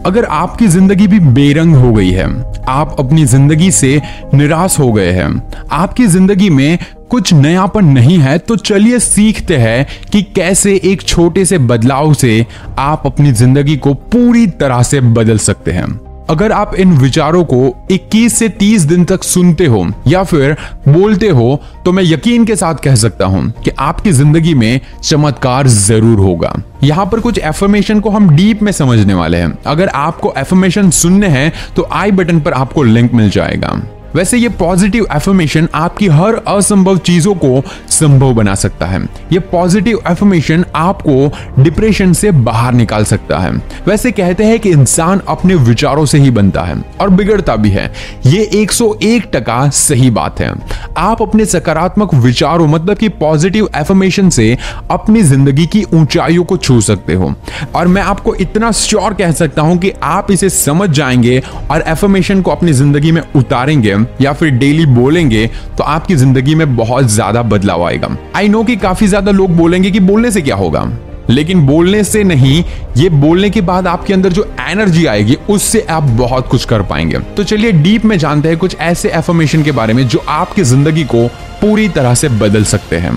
अगर आपकी जिंदगी भी बेरंग हो गई है, आप अपनी जिंदगी से निराश हो गए हैं, आपकी जिंदगी में कुछ नयापन नहीं है, तो चलिए सीखते हैं कि कैसे एक छोटे से बदलाव से आप अपनी जिंदगी को पूरी तरह से बदल सकते हैं। अगर आप इन विचारों को 21 से 30 दिन तक सुनते हो या फिर बोलते हो, तो मैं यकीन के साथ कह सकता हूं कि आपकी जिंदगी में चमत्कार जरूर होगा। यहाँ पर कुछ एफर्मेशन को हम डीप में समझने वाले हैं। अगर आपको एफर्मेशन सुनने हैं तो आई बटन पर आपको लिंक मिल जाएगा। वैसे ये पॉजिटिव एफर्मेशन आपकी हर असंभव चीजों को संभव बना सकता है। ये पॉजिटिव एफर्मेशन आपको डिप्रेशन से बाहर निकाल सकता है। वैसे कहते हैं कि इंसान अपने विचारों से ही बनता है और बिगड़ता भी है। ये 101% सही बात है। आप अपने सकारात्मक विचारों मतलब कि पॉजिटिव एफर्मेशन से अपनी जिंदगी की ऊंचाइयों को छू सकते हो। और मैं आपको इतना श्योर कह सकता हूं कि आप इसे समझ जाएंगे और एफर्मेशन को अपनी जिंदगी में उतारेंगे या फिर डेली बोलेंगे तो आपकी जिंदगी में बहुत ज्यादा बदलाव आएगा। आई नो कि काफी ज्यादा लोग बोलेंगे कि बोलने से क्या होगा, लेकिन बोलने से नहीं, ये बोलने के बाद आपके अंदर जो एनर्जी आएगी उससे आप बहुत कुछ कर पाएंगे। तो चलिए डीप में जानते हैं कुछ ऐसे एफर्मेशन के बारे में जो आपकी जिंदगी को पूरी तरह से बदल सकते हैं।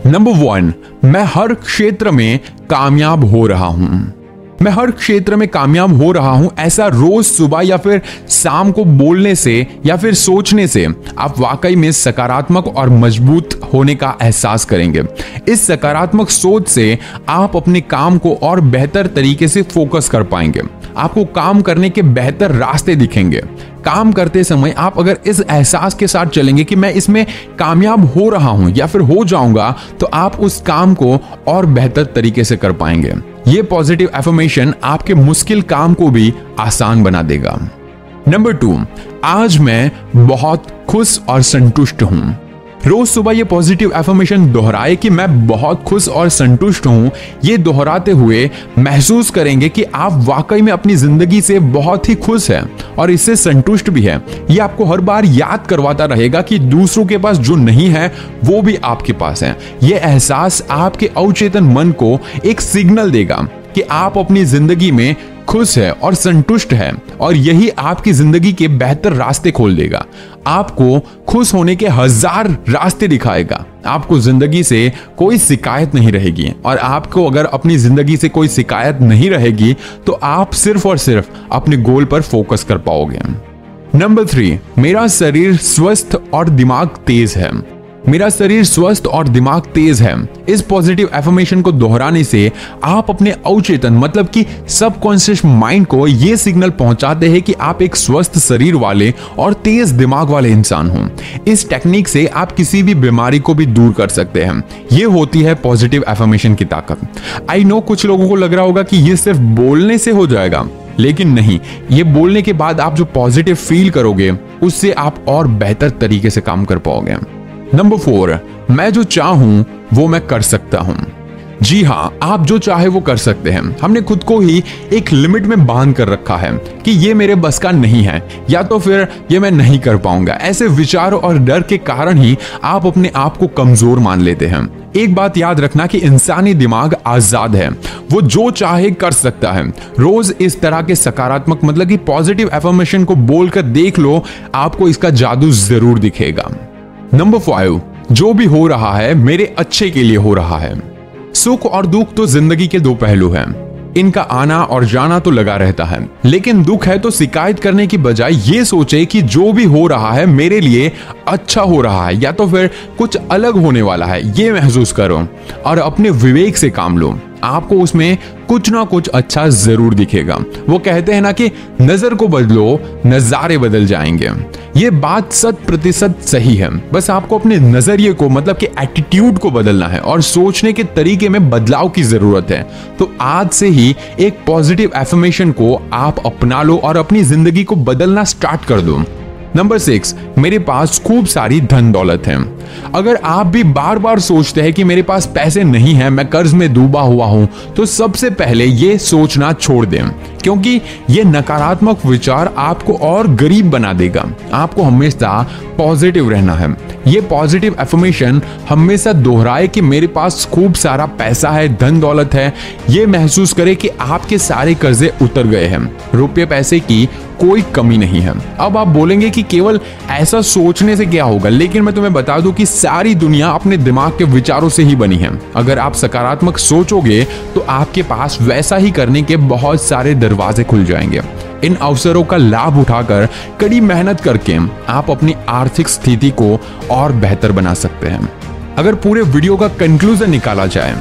नंबर 1, मैं हर क्षेत्र में कामयाब हो रहा हूं। मैं हर क्षेत्र में कामयाब हो रहा हूं, ऐसा रोज सुबह या फिर शाम को बोलने से या फिर सोचने से आप वाकई में सकारात्मक और मजबूत होने का एहसास करेंगे। इस सकारात्मक सोच से आप अपने काम को और बेहतर तरीके से फोकस कर पाएंगे। आपको काम करने के बेहतर रास्ते दिखेंगे। काम करते समय आप अगर इस एहसास के साथ चलेंगे कि मैं इसमें कामयाब हो रहा हूं या फिर हो जाऊंगा, तो आप उस काम को और बेहतर तरीके से कर पाएंगे। ये पॉजिटिव एफर्मेशन आपके मुश्किल काम को भी आसान बना देगा। नंबर 2, आज मैं बहुत खुश और संतुष्ट हूं। रोज सुबह ये पॉजिटिव एफर्मेशन दोहराए कि मैं बहुत खुश और संतुष्ट हूं। ये दोहराते हुए महसूस करेंगे कि आप वाकई में अपनी जिंदगी से बहुत ही खुश हैं और इससे संतुष्ट भी है। ये आपको हर बार याद करवाता रहेगा कि दूसरों के पास जो नहीं है वो भी आपके पास है। ये एहसास आपके अवचेतन मन को एक सिग्नल देगा कि आप अपनी जिंदगी में खुश है और संतुष्ट है, और यही आपकी जिंदगी के बेहतर रास्ते खोल देगा। आपको खुश होने के 1000 रास्ते दिखाएगा। आपको जिंदगी से कोई शिकायत नहीं रहेगी, और आपको अगर अपनी जिंदगी से कोई शिकायत नहीं रहेगी तो आप सिर्फ और सिर्फ अपने गोल पर फोकस कर पाओगे। नंबर 3, मेरा शरीर स्वस्थ और दिमाग तेज है। मेरा शरीर स्वस्थ और दिमाग तेज है। इस पॉजिटिव एफर्मेशन को दोहराने से आप अपने अवचेतन मतलब कि सबकॉन्शियस माइंड को यह सिग्नल पहुंचाते हैं कि आप एक स्वस्थ शरीर वाले और तेज दिमाग वाले इंसान हो। इस टेक्निक से आप किसी भी बीमारी को भी दूर कर सकते हैं। यह होती है पॉजिटिव एफर्मेशन की ताकत। आई नो कुछ लोगों को लग रहा होगा कि यह सिर्फ बोलने से हो जाएगा, लेकिन नहीं। ये बोलने के बाद आप जो पॉजिटिव फील करोगे उससे आप और बेहतर तरीके से काम कर पाओगे। नंबर 4, मैं जो चाहूं वो मैं कर सकता हूं। जी हां, आप जो चाहे वो कर सकते हैं। हमने खुद को ही एक लिमिट में बांध कर रखा है कि ये मेरे बस का नहीं है या तो फिर ये मैं नहीं कर पाऊंगा। ऐसे विचारों और डर के कारण ही आप अपने आप को कमजोर मान लेते हैं। एक बात याद रखना कि इंसानी दिमाग आजाद है, वो जो चाहे कर सकता है। रोज इस तरह के सकारात्मक मतलब कि पॉजिटिव एफर्मेशन को बोलकर देख लो, आपको इसका जादू जरूर दिखेगा। नंबर 5, जो भी हो रहा है मेरे अच्छे के लिए हो रहा है। सुख और दुख तो जिंदगी के दो पहलू हैं। इनका आना और जाना तो लगा रहता है, लेकिन दुख है तो शिकायत करने की बजाय ये सोचे कि जो भी हो रहा है मेरे लिए अच्छा हो रहा है या तो फिर कुछ अलग होने वाला है, ये महसूस करो और अपने विवेक से काम लो। आपको उसमें कुछ ना कुछ अच्छा जरूर दिखेगा। वो कहते हैं ना कि नजर को बदलो, नजारे बदल जाएंगे। ये बात 100% सही है। बस आपको अपने नजरिए को मतलब कि एटीट्यूड को बदलना है और सोचने के तरीके में बदलाव की जरूरत है। तो आज से ही एक पॉजिटिव एफर्मेशन को आप अपना लो और अपनी जिंदगी को बदलना स्टार्ट कर दो। नंबर 6, मेरे पास खूब सारी धन दौलत है। अगर आप भी बार बार सोचते हैं कि मेरे पास पैसे नहीं है, मैं कर्ज में डूबा हुआ हूं, तो सबसे पहले ये सोचना छोड़ दें, क्योंकि ये नकारात्मक विचार आपको और गरीब बना देगा। आपको हमेशा पॉजिटिव रहना है। ये पॉजिटिव एफर्मेशन हमेशा दोहराए कि मेरे पास खूब सारा पैसा है, धन दौलत है। ये महसूस करें कि आपके सारे कर्जे उतर गए हैं, रुपये पैसे की कोई कमी नहीं है। अब आप बोलेंगे कि केवल ऐसा सोचने से क्या होगा, लेकिन मैं तुम्हें बता दूं कि सारी दुनिया अपने दिमाग के विचारों से ही बनी है। अगर आप सकारात्मक सोचोगे तो आपके पास वैसा ही करने के बहुत सारे दरवाजे खुल जाएंगे। इन अवसरों का लाभ उठाकर कड़ी मेहनत करके आप अपनी आर्थिक स्थिति को और बेहतर बना सकते हैं। अगर पूरे वीडियो का कंक्लूजन निकाला जाए,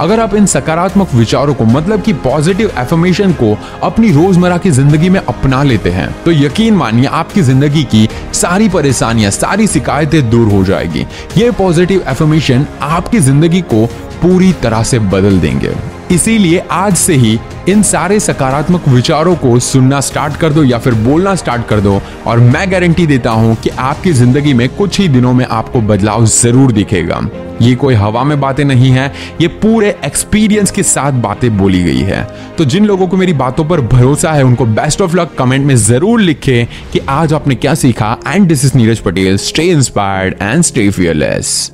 अगर आप इन सकारात्मक विचारों को, मतलब कि पॉजिटिव एफर्मेशन को अपनी रोजमर्रा की जिंदगी में अपना लेते हैं, तो यकीन मानिए आपकी जिंदगी की सारी परेशानियां, सारी शिकायतें दूर हो जाएगी। ये पॉजिटिव एफर्मेशन आपकी जिंदगी को पूरी तरह से बदल देंगे। इसीलिए आज से ही इन सारे सकारात्मक विचारों को सुनना स्टार्ट कर दो या फिर बोलना स्टार्ट कर दो, और मैं गारंटी देता हूं कि आपकी जिंदगी में कुछ ही दिनों में आपको बदलाव जरूर दिखेगा। ये कोई हवा में बातें नहीं है, ये पूरे एक्सपीरियंस के साथ बातें बोली गई है। तो जिन लोगों को मेरी बातों पर भरोसा है उनको बेस्ट ऑफ लक कमेंट में जरूर लिखें कि आज आपने क्या सीखा। And this is Neeraj Patel. Stay inspired and stay fearless.